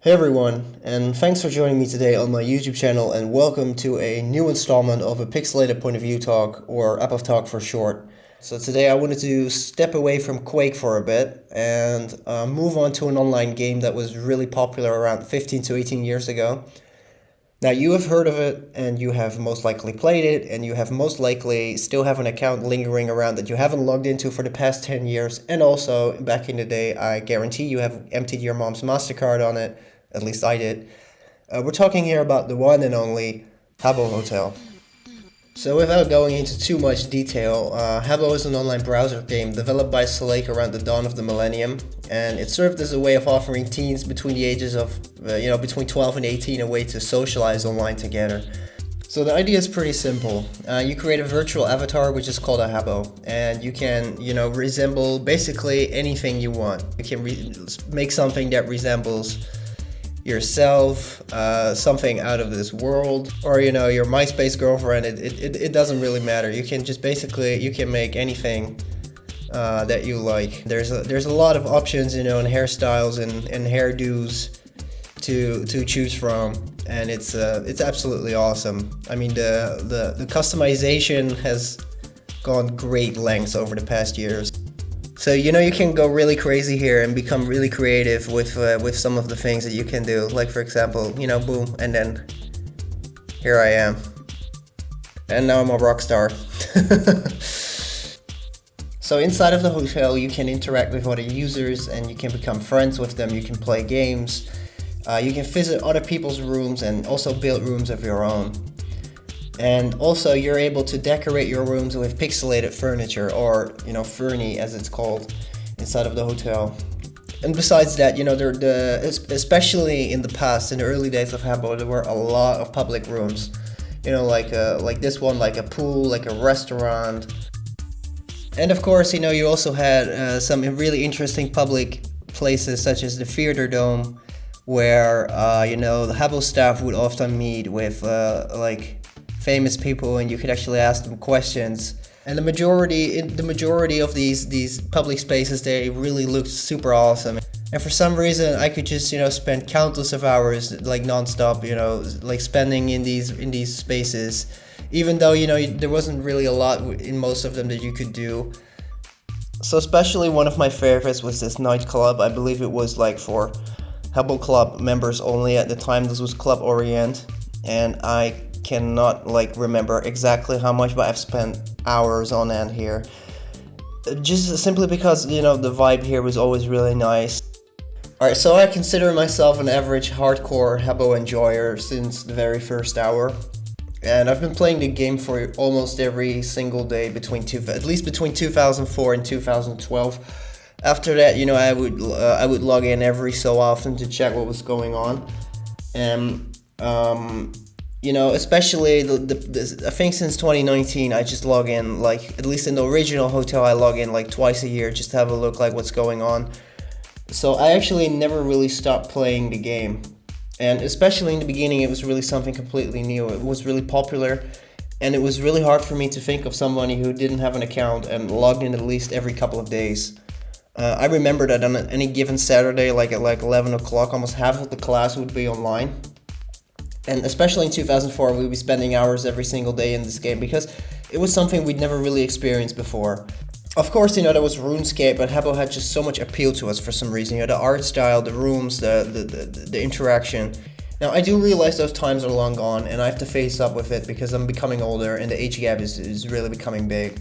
Hey everyone, and thanks for joining me today on my YouTube channel, and welcome to a new installment of a Pixelated point of view talk, or APPOVTALK for short. So today I wanted to step away from Quake for a bit and move on to an online game that was really popular around 15 to 18 years ago. Now you have heard of it, and you have most likely played it, and you have most likely still have an account lingering around that you haven't logged into for the past 10 years, and also back in the day I guarantee you have emptied your mom's MasterCard on it. At least I did. We're talking here about the one and only Habbo Hotel. So without going into too much detail, Habbo is an online browser game developed by Sulake around the dawn of the millennium, and it served as a way of offering teens between the ages of, between 12 and 18 a way to socialize online together. So the idea is pretty simple. You create a virtual avatar which is called a Habbo, and you can, resemble basically anything you want. You can make something that resembles yourself, something out of this world, or your MySpace girlfriend. It doesn't really matter. You can just you can make anything that you like. There's a lot of options, and hairstyles and hairdos to choose from, and it's absolutely awesome. I mean, the customization has gone great lengths over the past years. So you can go really crazy here and become really creative with some of the things that you can do. Like, for example, boom, and then here I am, and now I'm a rock star. So inside of the hotel, you can interact with other users, and you can become friends with them. You can play games. You can visit other people's rooms and also build rooms of your own. And also you're able to decorate your rooms with pixelated furniture, or Fernie as it's called, inside of the hotel. And besides that, especially in the past, in the early days of Habbo, there were a lot of public rooms. Like this one, like a pool, like a restaurant. And of course, you also had some really interesting public places such as the Theater Dome, where the Habbo staff would often meet with famous people, and you could actually ask them questions. And the majority of these public spaces, they really looked super awesome. And for some reason, I could just spend countless of hours non-stop, spending in these spaces, even though there wasn't really a lot in most of them that you could do. So especially one of my favorites was this nightclub. I believe it was for Habbo Club members only at the time. This was Club Orient, and I cannot remember exactly how much, but I've spent hours on end here, just simply because the vibe here was always really nice. Alright, so I consider myself an average hardcore Habbo enjoyer since the very first hour, and I've been playing the game for almost every single day at least between 2004 and 2012. After that, I would log in every so often to check what was going on, and especially I think since 2019, I just log in, at least in the original hotel, I log in twice a year just to have a look what's going on. So I actually never really stopped playing the game, and especially in the beginning, it was really something completely new. It was really popular, and it was really hard for me to think of somebody who didn't have an account and logged in at least every couple of days. I remember that on any given Saturday, at 11 o'clock, almost half of the class would be online. And especially in 2004, we'd be spending hours every single day in this game, because it was something we'd never really experienced before. Of course, there was RuneScape, but Habbo had just so much appeal to us for some reason. The art style, the rooms, the interaction. Now, I do realize those times are long gone, and I have to face up with it because I'm becoming older, and the age gap is really becoming big.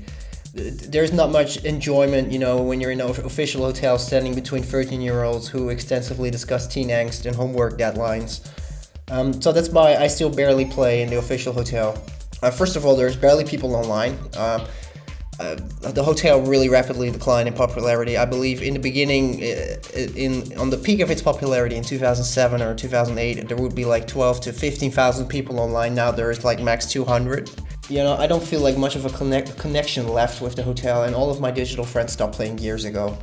There's not much enjoyment, when you're in an official hotel standing between 13-year-olds who extensively discuss teen angst and homework deadlines. So that's why I still barely play in the official hotel. First of all, there's barely people online. The hotel really rapidly declined in popularity. I believe in the beginning, on the peak of its popularity in 2007 or 2008, there would be 12 to 15,000 people online. Now there is max 200. I don't feel much of a connection left with the hotel, and all of my digital friends stopped playing years ago.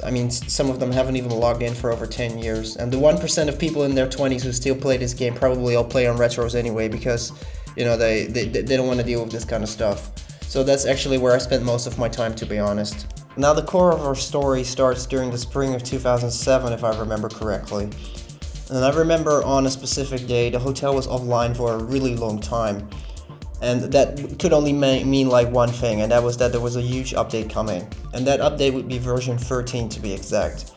I mean, some of them haven't even logged in for over 10 years. And the 1% of people in their 20s who still play this game probably all play on retros anyway, because, they don't want to deal with this kind of stuff. So that's actually where I spent most of my time, to be honest. Now, the core of our story starts during the spring of 2007, if I remember correctly. And I remember on a specific day, the hotel was offline for a really long time. And that could only mean like one thing, and that was that there was a huge update coming. And that update would be version 13 to be exact.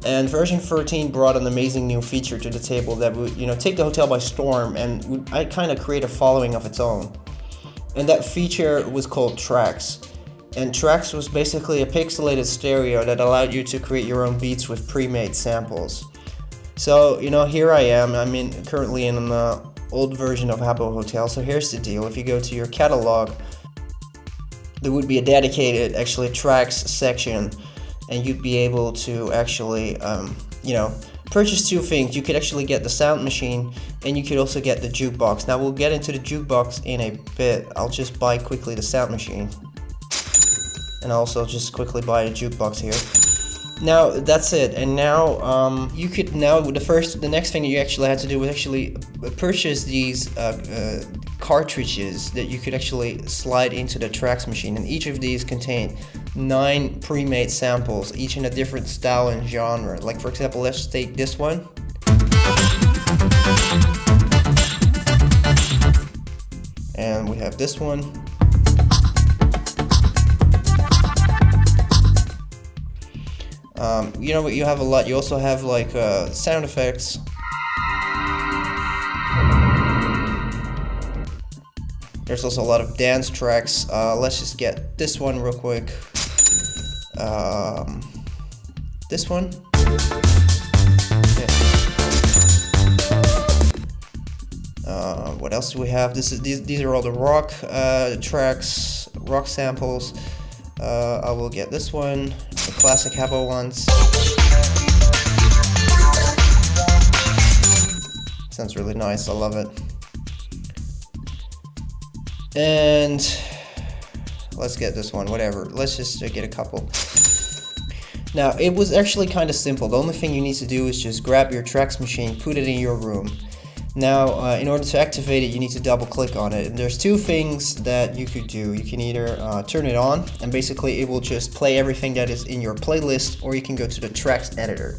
And version 13 brought an amazing new feature to the table that would, take the hotel by storm and would kind of create a following of its own. And that feature was called Tracks. And Tracks was basically a pixelated stereo that allowed you to create your own beats with pre-made samples. So, here I am. I'm currently in an old version of Habbo Hotel. So here's the deal. If you go to your catalog, there would be a dedicated, actually, Tracks section. And you'd be able to actually, purchase two things. You could actually get the sound machine, and you could also get the jukebox. Now, we'll get into the jukebox in a bit. I'll just buy quickly the sound machine. And I'll also just quickly buy a jukebox here. Now that's it, and now you could the next thing that you actually had to do was actually purchase these cartridges that you could actually slide into the Tracks machine, and each of these contained 9 pre-made samples, each in a different style and genre. Like for example, let's take this one. And we have this one. You have a lot. You also have like sound effects. There's also a lot of dance tracks. Let's just get this one real quick. This one. Yeah. What else do we have? These are all the rock tracks, rock samples. I will get this one, the classic Habbo ones. Sounds really nice, I love it. And let's get this one, whatever. Let's just get a couple. Now, it was actually kind of simple. The only thing you need to do is just grab your Tracks machine, put it in your room. Now, in order to activate it, you need to double click on it. And there's two things that you could do. You can either turn it on, and basically it will just play everything that is in your playlist, or you can go to the Tracks editor.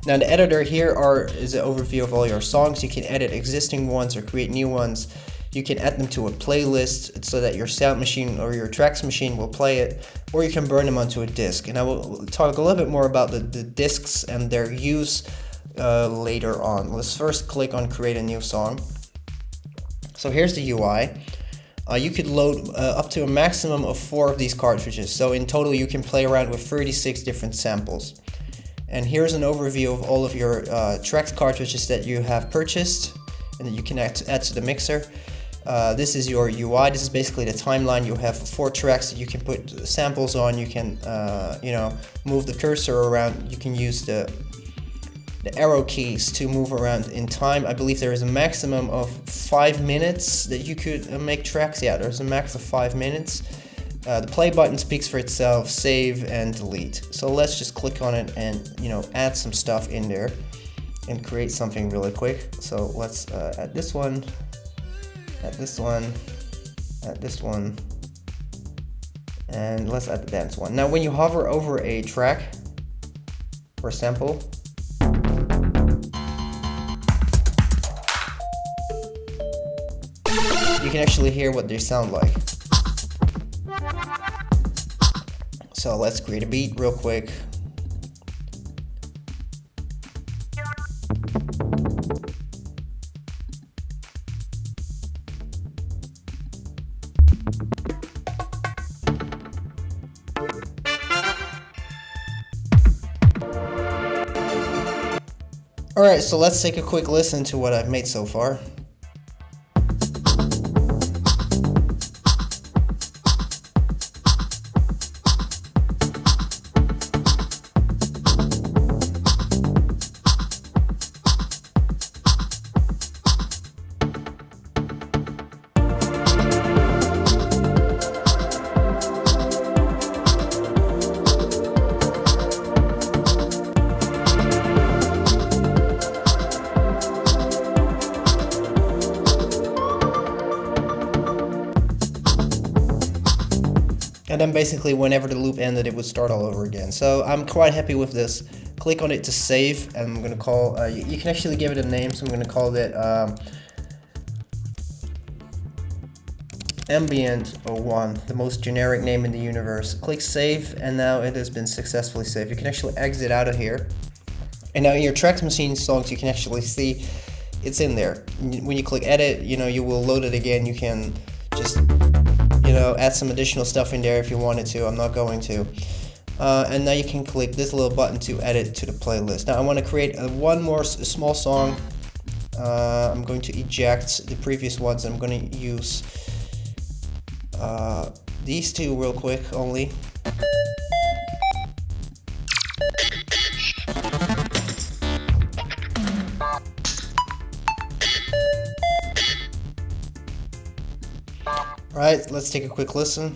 Now, the editor here is an overview of all your songs. You can edit existing ones or create new ones. You can add them to a playlist so that your sound machine or your Tracks machine will play it, or you can burn them onto a disc. And I will talk a little bit more about the discs and their use later on. Let's first click on create a new song. So here's the UI. You could load up to a maximum of 4 of these cartridges. So in total you can play around with 36 different samples. And here's an overview of all of your Tracks cartridges that you have purchased and that you can add to the mixer. This is your UI. This is basically the timeline. You have 4 tracks that you can put samples on. You can move the cursor around. You can use the arrow keys to move around in time. I believe there is a maximum of 5 minutes that you could make tracks. Yeah, there's a max of 5 minutes. The play button speaks for itself, save and delete. So let's just click on it and add some stuff in there and create something really quick. So let's add this one, add this one, add this one, and let's add the dance one. Now when you hover over a track or sample, you can actually hear what they sound like. So let's create a beat real quick. Alright, so let's take a quick listen to what I've made so far. And then basically whenever the loop ended, it would start all over again. So I'm quite happy with this. click on it to save, and I'm gonna call, you can actually give it a name, so I'm gonna call it Ambient01, the most generic name in the universe. Click save, and now it has been successfully saved. You can actually exit out of here. And now in your Tracks Machine songs, you can actually see it's in there. When you click edit, you will load it again. You can just, add some additional stuff in there if you wanted to. I'm not going to. And now you can click this little button to edit to the playlist. Now I want to create one more small song. I'm going to eject the previous ones. I'm going to use these two real quick only. Alright, let's take a quick listen.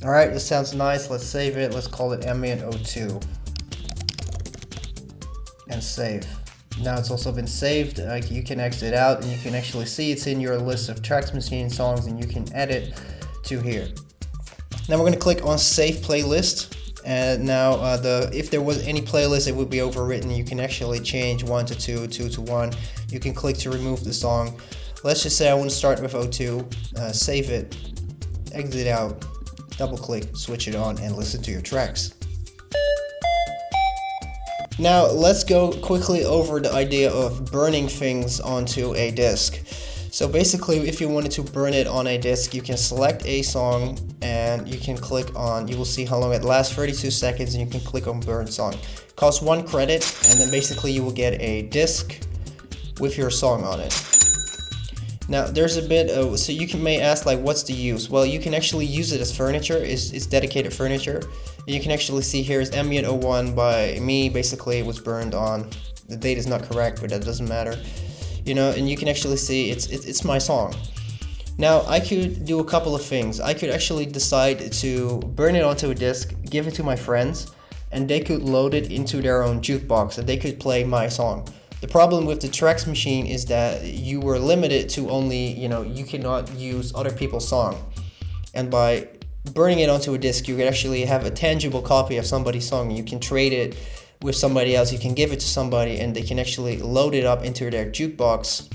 Alright, this sounds nice. Let's save it. Let's call it Ambient02. And save. Now it's also been saved. You can exit out and you can actually see it's in your list of Tracks Machine songs, and you can edit to here. Now we're going to click on Save Playlist. And now if there was any playlist, it would be overwritten. You can actually change 1 to 2, 2 to 1. You can click to remove the song. Let's just say I want to start with 02. Save it. Exit out. Double click, switch it on, and listen to your tracks. Now let's go quickly over the idea of burning things onto a disc. So basically, if you wanted to burn it on a disc, you can select a song and you can click on, you will see how long it lasts, 32 seconds, and you can click on burn song. It costs 1 credit, and then basically you will get a disc with your song on it. Now there's a bit of, so you may ask, like, what's the use? Well, you can actually use it as furniture. It's dedicated furniture. You can actually see here is Ambient01 by me. Basically it was burned on, the date is not correct, but that doesn't matter, and you can actually see it's my song. Now I could do a couple of things. I could actually decide to burn it onto a disc, give it to my friends, and they could load it into their own jukebox and they could play my song. The problem with the Tracks Machine is that you were limited to only, you cannot use other people's song. And by burning it onto a disc, you can actually have a tangible copy of somebody's song. You can trade it with somebody else, you can give it to somebody, and they can actually load it up into their jukebox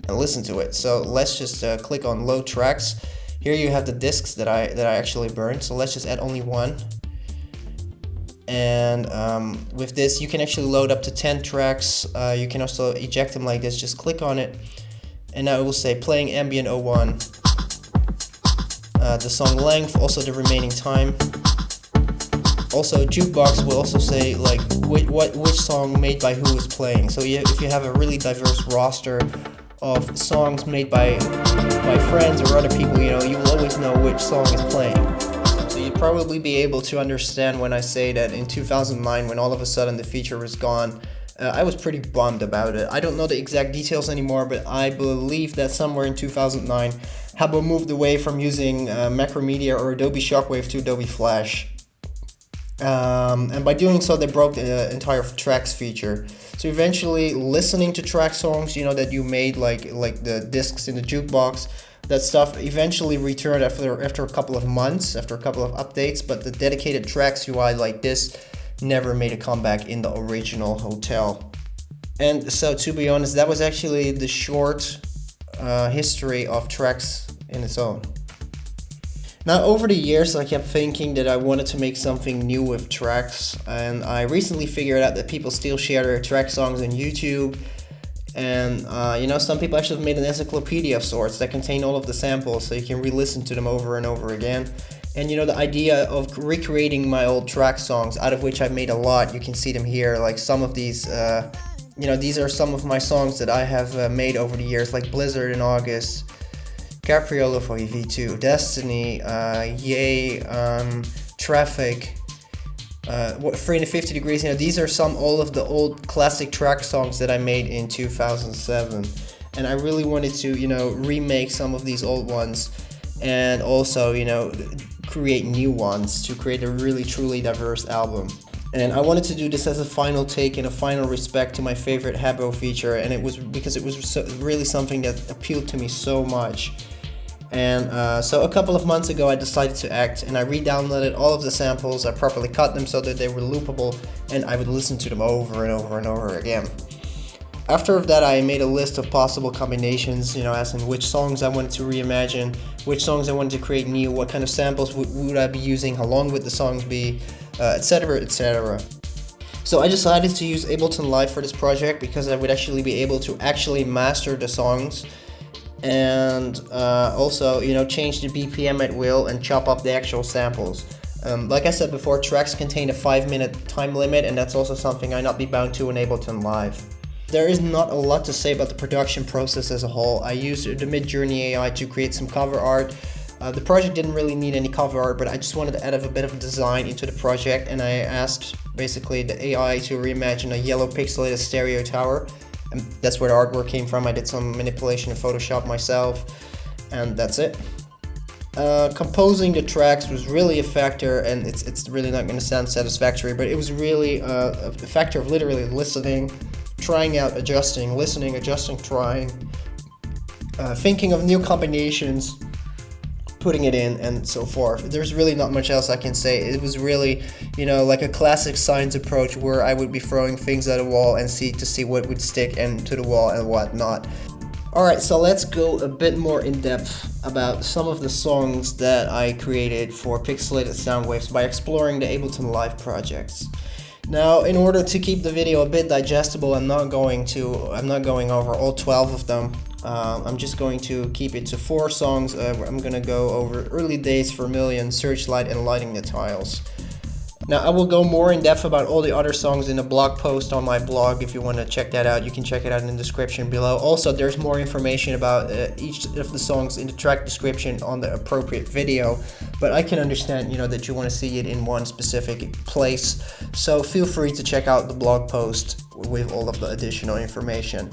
and listen to it. So let's just click on load tracks. Here you have the discs that I actually burned. So let's just add only one. And with this you can actually load up to 10 tracks. You can also eject them like this. Just click on it and now it will say playing Ambient01, the song length, also the remaining time. Also jukebox will also say like which song made by who is playing. So if you have a really diverse roster of songs made by friends or other people, you will always know which song is playing. So you'd probably be able to understand when I say that in 2009, when all of a sudden the feature was gone, I was pretty bummed about it. I don't know the exact details anymore, but I believe that somewhere in 2009, Habbo moved away from using Macromedia or Adobe Shockwave to Adobe Flash. And by doing so, they broke the entire tracks feature. So eventually, listening to track songs, that you made, like the discs in the jukebox, that stuff eventually returned after a couple of months, after a couple of updates. But the dedicated tracks UI like this never made a comeback in the original hotel. And so, to be honest, that was actually the short history of tracks in its own. Now, over the years, I kept thinking that I wanted to make something new with tracks, and I recently figured out that people still share their track songs on YouTube, and some people actually have made an encyclopedia of sorts that contain all of the samples, so you can re-listen to them over and over again. And you know, the idea of recreating my old track songs, out of which I've made a lot, you can see them here, like some of these, you know, these are some of my songs that I have made over the years, like Blizzard in August, Capriola for EV2, Destiny, Yay, Traffic, 350 Degrees. You know, these are all of the old classic track songs that I made in 2007. And I really wanted to, you know, remake some of these old ones and also, you know, create new ones to create a really truly diverse album. And I wanted to do this as a final take and a final respect to my favorite Habbo feature, and it was because it was really something that appealed to me so much. And so a couple of months ago I decided to act, and I re-downloaded all of the samples. I properly cut them so that they were loopable, and I would listen to them over and over and over again. After that, I made a list of possible combinations, you know, as in which songs I wanted to reimagine, which songs I wanted to create new, what kind of samples would I be using, how long would the songs be, etc, etc. So I decided to use Ableton Live for this project because I would actually be able to actually master the songs and also, you know, change the BPM at will and chop up the actual samples. Like I said before, tracks contain a 5-minute time limit, and that's also something I not be bound to in Ableton Live. There is not a lot to say about the production process as a whole. I used the Midjourney AI to create some cover art. The project didn't really need any cover art, but I just wanted to add a bit of design into the project, and I asked basically the AI to reimagine a yellow pixelated stereo tower. And that's where the artwork came from. I did some manipulation in Photoshop myself, and that's it. Composing the tracks was really a factor, and it's really not going to sound satisfactory, but it was really a factor of literally listening, trying out, adjusting, listening, adjusting, trying, thinking of new combinations, putting it in, and so forth. There's really not much else I can say. It was really, you know, like a classic science approach where I would be throwing things at a wall and see what would stick and to the wall and what not. Alright, so let's go a bit more in depth about some of the songs that I created for Pixelated Soundwaves by exploring the Ableton Live projects. Now, in order to keep the video a bit digestible, I'm not going over all 12 of them. I'm just going to keep it to 4 songs. I'm gonna go over Early Days, Vermilion, Searchlight, and Lighting the Tiles. Now, I will go more in depth about all the other songs in a blog post on my blog. If you want to check that out, you can check it out in the description below. Also, there's more information about each of the songs in the track description on the appropriate video, but I can understand, you know, that you want to see it in one specific place, so feel free to check out the blog post with all of the additional information.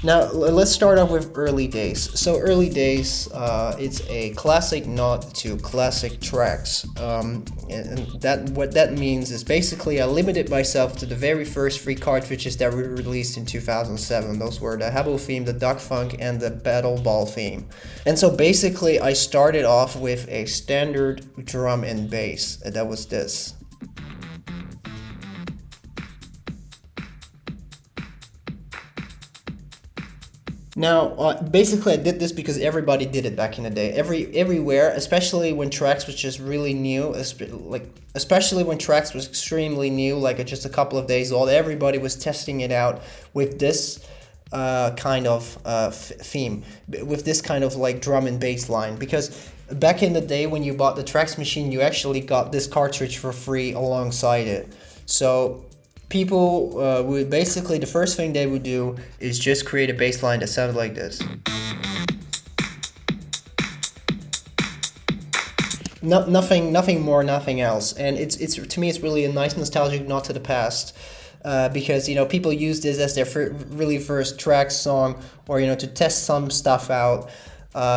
Now, let's start off with Early Days. So Early Days, it's a classic nod to classic tracks. And what that means is basically I limited myself to the very first 3 cartridges that were released in 2007. Those were the Habbo theme, the Duck Funk, and the Battle Ball theme. And so basically I started off with a standard drum and bass, and that was this. Now, basically I did this because everybody did it back in the day. Everywhere, especially when tracks was just really new, especially when tracks was extremely new, like just a couple of days old, everybody was testing it out with this kind of theme, with this kind of like drum and bass line. Because back in the day when you bought the Tracks machine, you actually got this cartridge for free alongside it. So people would basically, the first thing they would do is just create a bass line that sounded like this. Nothing more, nothing else. And it's to me, it's really a nice nostalgic nod to the past. Because, you know, people use this as their really first track song, or, you know, to test some stuff out,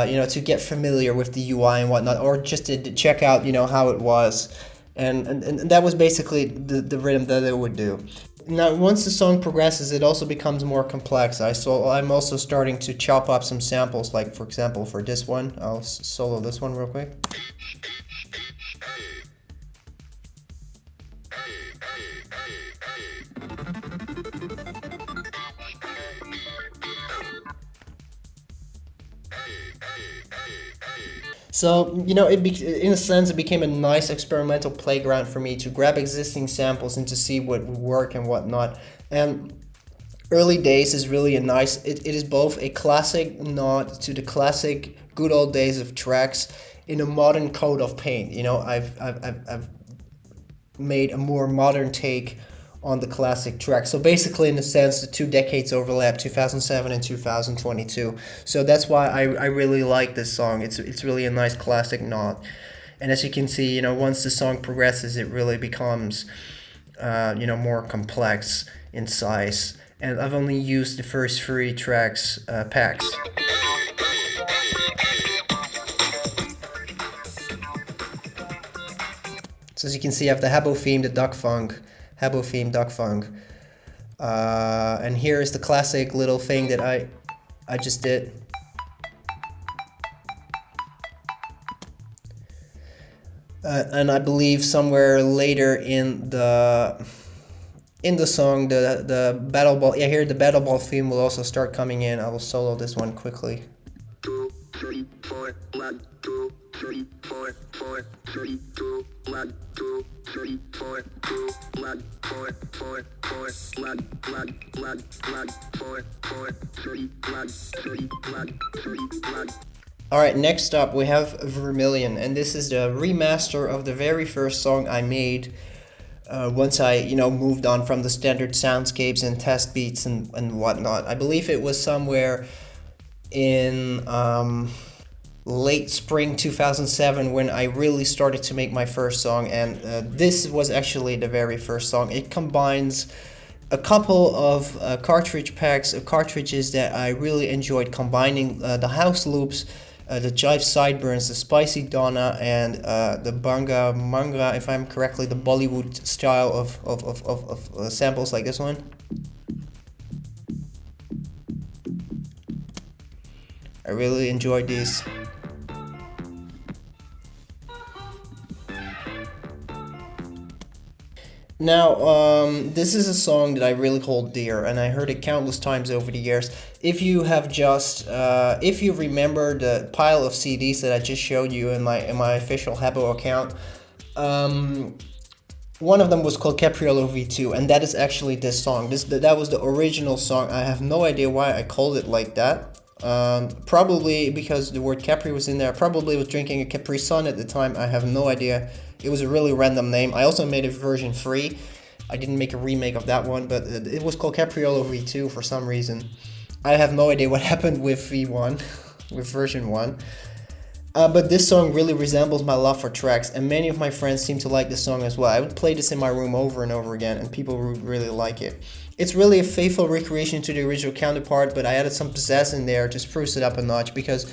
you know, to get familiar with the UI and whatnot, or just to check out, you know, how it was. And that was basically the rhythm that it would do. Now, once the song progresses, it also becomes more complex. I'm also starting to chop up some samples, like, for example, for this one. I'll solo this one real quick. So, you know, in a sense, it became a nice experimental playground for me to grab existing samples and to see what would work and what not. And Early Days is really a nice, it is both a classic nod to the classic good old days of tracks, in a modern coat of paint. You know, I've made a more modern take on the classic track. So basically, in a sense, the 2 decades overlap, 2007 and 2022. So that's why I really like this song. It's really a nice classic nod. And as you can see, you know, once the song progresses, it really becomes, you know, more complex in size. And I've only used the first 3 tracks packs. So as you can see, I have the Habbo theme, the Duck Funk, Habbo theme, Duck Funk. And here is the classic little thing that I just did. And I believe somewhere later in the song, the battle ball. Yeah, here the battle ball theme will also start coming in. I will solo this one quickly. 2, 3, 4, 1, 2, 3, 4, 4, 3, 2, 1, 2, 3, 4, 2, 1, 4, 4, 4, 1, 1, 1, 1, 4, 4, 3, 1, 3, 1, 3, 1. Alright, next up we have Vermilion, and this is the remaster of the very first song I made once I, you know, moved on from the standard soundscapes and test beats and whatnot. I believe it was somewhere in late spring 2007 when I really started to make my first song, and this was actually the very first song. It combines a couple of cartridge packs of cartridges that I really enjoyed combining, the house loops, the jive sideburns, the spicy Donna, and the banga manga, if I'm correctly, the Bollywood style of samples like this one. I really enjoyed these. Now, this is a song that I really hold dear, and I heard it countless times over the years. If you have just, if you remember the pile of CDs that I just showed you in my official Habbo account, one of them was called Capriolo V2, and that is actually this song. That was the original song. I have no idea why I called it like that. Probably because the word Capri was in there. I probably was drinking a Capri Sun at the time. I have no idea. It was a really random name. I also made a version 3. I didn't make a remake of that one, but it was called Capriolo V2 for some reason. I have no idea what happened with V1, with version 1. But this song really resembles my love for tracks, and many of my friends seem to like this song as well. I would play this in my room over and over again, and people would really like it. It's really a faithful recreation to the original counterpart, but I added some pizzazz in there to spruce it up a notch, because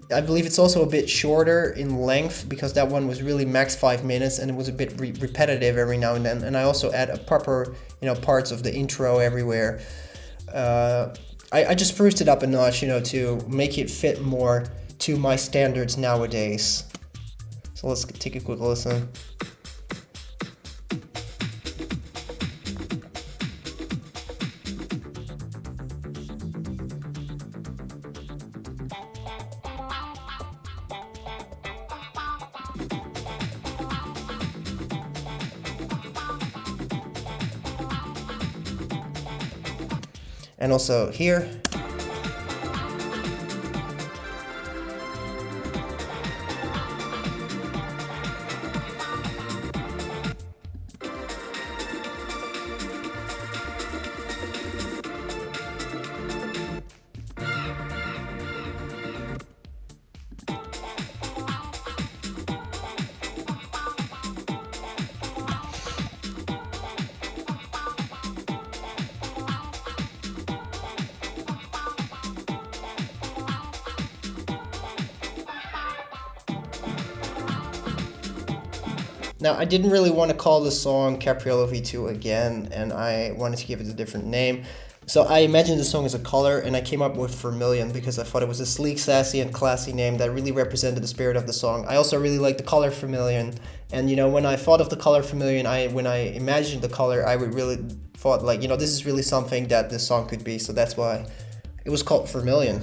I believe it's also a bit shorter in length, because that one was really max 5 minutes and it was a bit repetitive every now and then. And I also add a proper, you know, parts of the intro everywhere. I just spruced it up a notch, you know, to make it fit more to my standards nowadays. So let's take a quick listen. And also here. Now, I didn't really want to call the song Capriolo V2 again, and I wanted to give it a different name. So I imagined the song as a color, and I came up with Vermilion because I thought it was a sleek, sassy, and classy name that really represented the spirit of the song. I also really like the color Vermilion, and, you know, when I thought of the color Vermilion, when I imagined the color, I would really thought, like, you know, this is really something that this song could be, so that's why it was called Vermilion.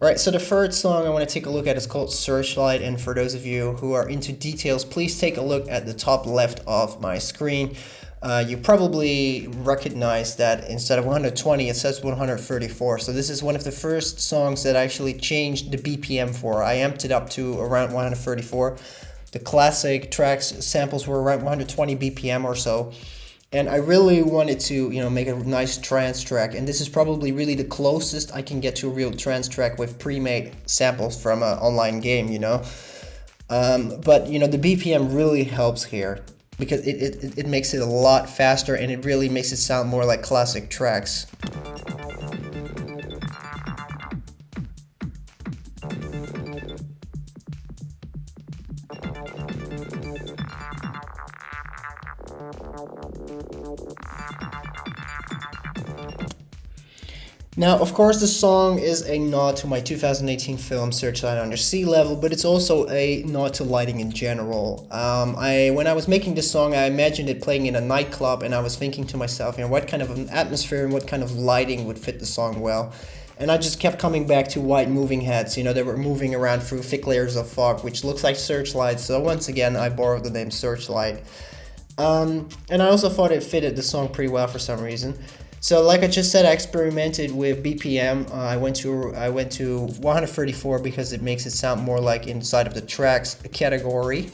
Alright, so the third song I want to take a look at is called Searchlight, and for those of you who are into details, please take a look at the top left of my screen. you probably recognize that instead of 120 it says 134. So this is one of the first songs that I actually changed the BPM for. I amped it up to around 134. The classic tracks samples were around 120 BPM or so. And I really wanted to, make a nice trance track. And this is probably really the closest I can get to a real trance track with pre-made samples from an online game, But, the BPM really helps here because it makes it a lot faster and it really makes it sound more like classic tracks. Now, of course, the song is a nod to my 2018 film Searchlight Under Sea Level, but it's also a nod to lighting in general. When I was making this song, I imagined it playing in a nightclub, and I was thinking to myself, what kind of an atmosphere and what kind of lighting would fit the song well. And I just kept coming back to white moving heads, they were moving around through thick layers of fog, which looks like searchlights, so once again, I borrowed the name Searchlight. And I also thought it fitted the song pretty well for some reason. So like I just said, I experimented with BPM. I went to 134 because it makes it sound more like inside of the tracks category.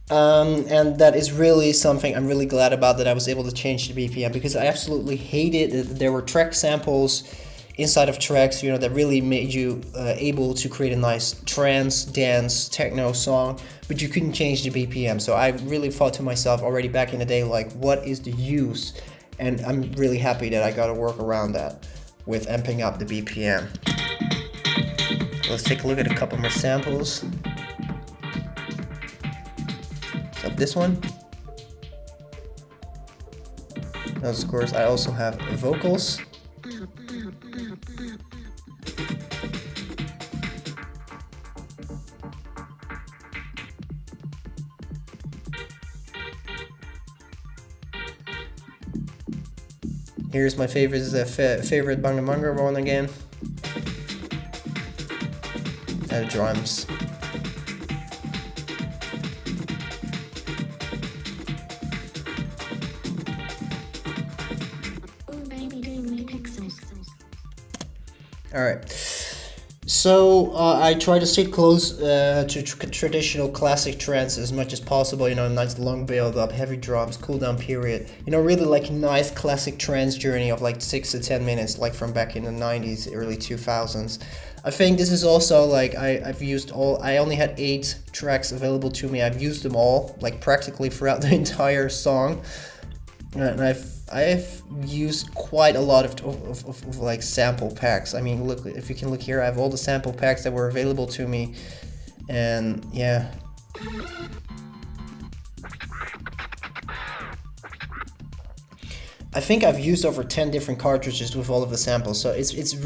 And that is really something I'm really glad about, that I was able to change the BPM, because I absolutely hated that there were track samples inside of tracks, that really made you able to create a nice trance, dance, techno song, but you couldn't change the BPM. So I really thought to myself already back in the day, like, what is the use? And I'm really happy that I got to work around that with amping up the BPM. Let's take a look at a couple more samples. So this one. Now, of course, I also have vocals. Here's my favorite Banga Bunga one again. And drums. Alright. So I try to stay close to traditional classic trance as much as possible, a nice long build up, heavy drums, cool down period, really like a nice classic trance journey of like 6 to 10 minutes, like from back in the 90s, early 2000s. I think this is also like I've used I only had 8 tracks available to me. I've used them all, like practically throughout the entire song. And I've used quite a lot of like sample packs. I mean, look, if you can look here, I have all the sample packs that were available to me, and yeah. I think I've used over 10 different cartridges with all of the samples, so it's a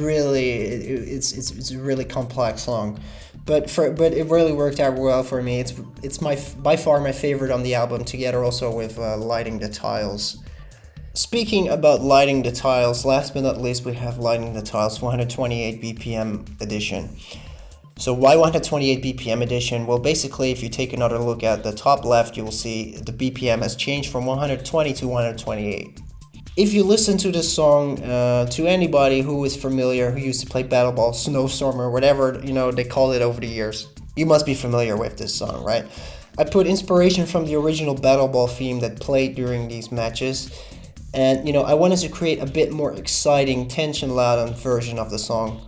really complex song, but it really worked out well for me. It's by far my favorite on the album, together also with Lighting the Tiles. Speaking about Lighting the Tiles, last but not least, we have Lighting the Tiles 128 BPM edition. So why 128 BPM edition? Well, basically, if you take another look at the top left, you will see the BPM has changed from 120 to 128. If you listen to this song, to anybody who is familiar, who used to play Battle Ball, Snowstorm, or whatever, they call it over the years, you must be familiar with this song, right? I put inspiration from the original Battle Ball theme that played during these matches. And, I wanted to create a bit more exciting, tension-laden version of the song.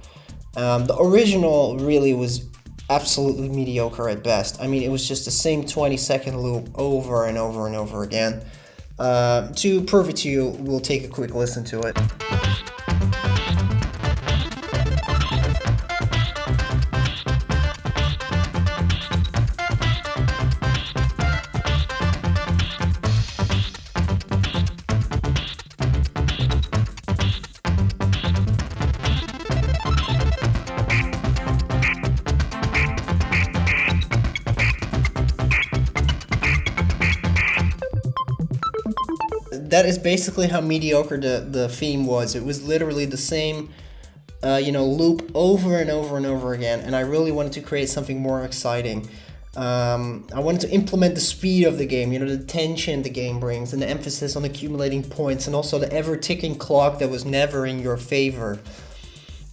The original really was absolutely mediocre at best. I mean, it was just the same 20-second loop over and over and over again. To prove it to you, we'll take a quick listen to it. That is basically how mediocre the theme was. It was literally the same, loop over and over and over again. And I really wanted to create something more exciting. I wanted to implement the speed of the game, you know, the tension the game brings, and the emphasis on accumulating points, and also the ever-ticking clock that was never in your favor.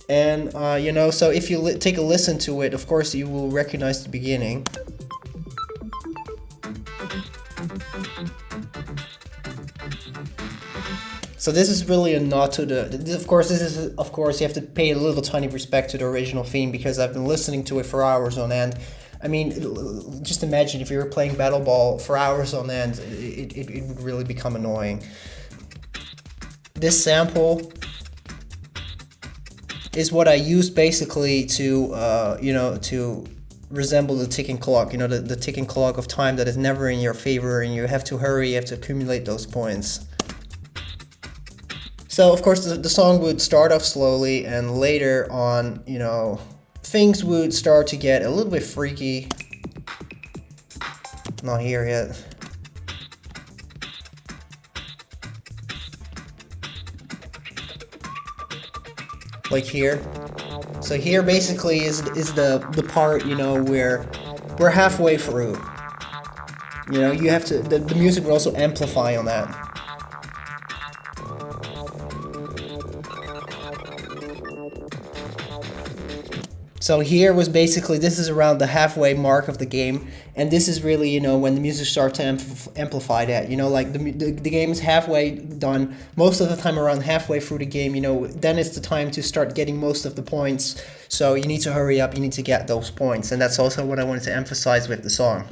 And, you know, so if you take a listen to it, of course you will recognize the beginning. So this is really a nod to of course you have to pay a little tiny respect to the original theme, because I've been listening to it for hours on end. I mean, just imagine if you were playing Battle Ball for hours on end, it would really become annoying. This sample is what I used basically to, you know, to resemble the ticking clock, you know, the ticking clock of time that is never in your favor, and you have to hurry, you have to accumulate those points. So, of course, the song would start off slowly, and later on, you know, things would start to get a little bit freaky. Not here yet. Like here. So here basically is the part, you know, where we're halfway through. You know, you have to, the music will also amplify on that. So here was basically, this is around the halfway mark of the game, and this is really, you know, when the music starts to amplify that, you know, like the game is halfway done, most of the time around halfway through the game, you know, then it's the time to start getting most of the points, so you need to hurry up, you need to get those points, and that's also what I wanted to emphasize with the song.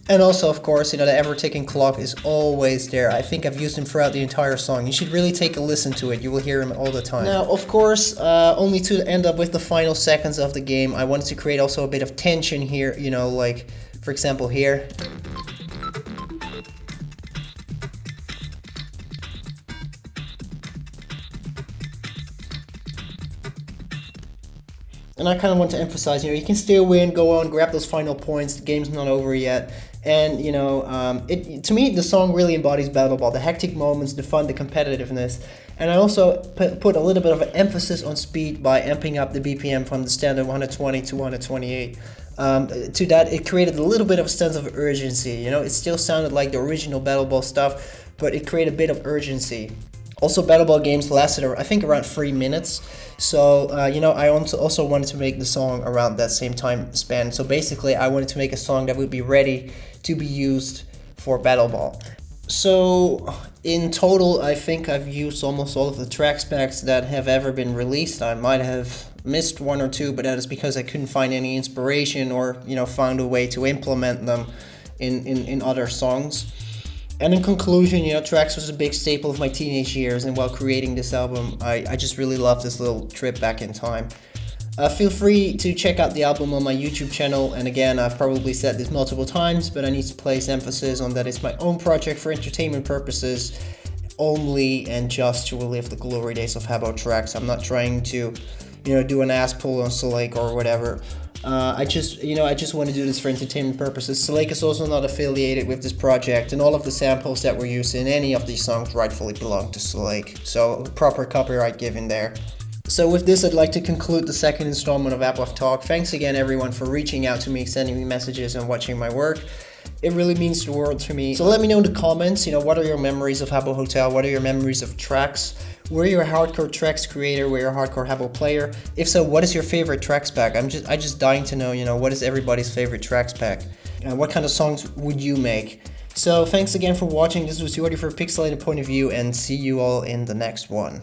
And also, of course, you know, the ever-ticking clock is always there. I think I've used him throughout the entire song. You should really take a listen to it. You will hear him all the time. Now, of course, only to end up with the final seconds of the game, I wanted to create also a bit of tension here, you know, like, for example, here. And I kind of want to emphasize, you know, you can still win, go on, grab those final points, the game's not over yet. And, you know, to me, the song really embodies Battle Ball, the hectic moments, the fun, the competitiveness. And I also put a little bit of an emphasis on speed by amping up the BPM from the standard 120 to 128. To that, it created a little bit of a sense of urgency. You know, it still sounded like the original Battle Ball stuff, but it created a bit of urgency. Also, Battle Ball games lasted, I think, around 3 minutes. So, you know, I also wanted to make the song around that same time span. So basically, I wanted to make a song that would be ready to be used for Battle Ball. So, in total, I think I've used almost all of the track specs that have ever been released. I might have missed one or two, but that is because I couldn't find any inspiration or, you know, found a way to implement them in other songs. And in conclusion, you know, tracks was a big staple of my teenage years, and while creating this album, I just really loved this little trip back in time. Feel free to check out the album on my YouTube channel, and again, I've probably said this multiple times, but I need to place emphasis on that it's my own project for entertainment purposes only, and just to relive the glory days of Habbo Tracks. I'm not trying to, you know, do an ass pull on Sulake or whatever. I just want to do this for entertainment purposes. Sulake is also not affiliated with this project, and all of the samples that were used in any of these songs rightfully belong to Sulake, so proper copyright given there. So with this, I'd like to conclude the second installment of APPOVTALK. Thanks again, everyone, for reaching out to me, sending me messages, and watching my work. It really means the world to me. So let me know in the comments, you know, what are your memories of Habbo Hotel? What are your memories of tracks? Were you a hardcore tracks creator? Were you a hardcore Habbo player? If so, what is your favorite tracks pack? I'm just dying to know, you know, what is everybody's favorite tracks pack? What kind of songs would you make? So thanks again for watching. This was Jordi for Pixelated Point of View, and see you all in the next one.